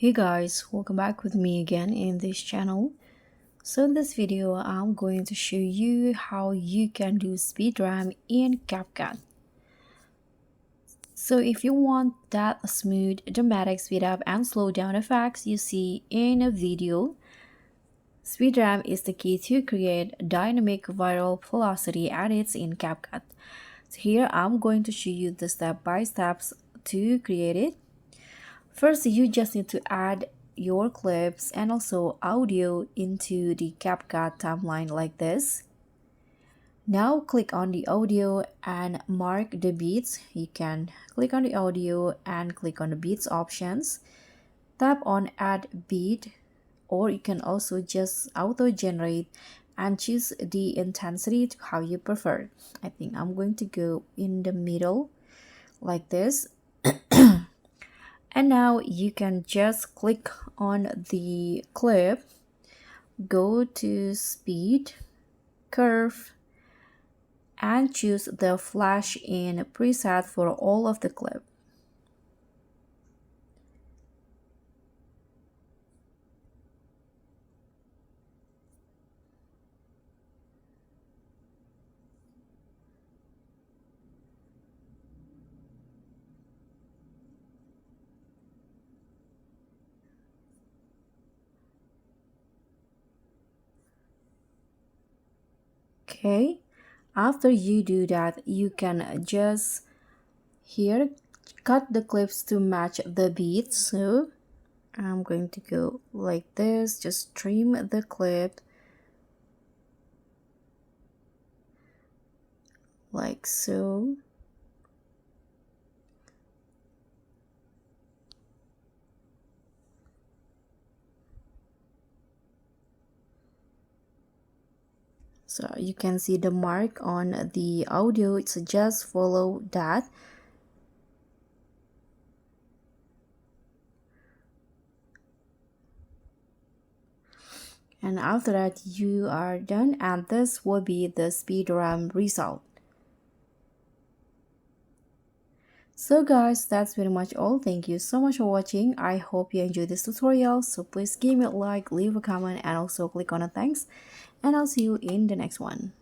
Hey guys, welcome back with me again in this channel. So in this video, I'm going to show you how you can do speed RAM in CapCut. So if you want that smooth, dramatic speed up and slow down effects you see in a video, speed RAM is the key to create dynamic viral velocity edits in CapCut. So here I'm going to show you the step-by-steps to create it. First, you just need to add your clips and also audio into the CapCut timeline like this. Now click on the audio and mark the beats. You can click on the audio and click on the beats options. Tap on add beat, or you can also just auto generate and choose the intensity to how you prefer. I think I'm going to go in the middle like this. And now you can just click on the clip, go to speed, curve, and choose the flash in preset for all of the clip. Okay, after you do that, you can just here cut the clips to match the beat. So I'm going to go like this, just trim the clip like so. So you can see the mark on the audio, it's just follow that. And after that you are done, and this will be the speed RAM result. So guys, that's pretty much all. Thank you so much for watching. I hope you enjoyed this tutorial. So please give me a like, leave a comment, and also click on a thanks. And I'll see you in the next one.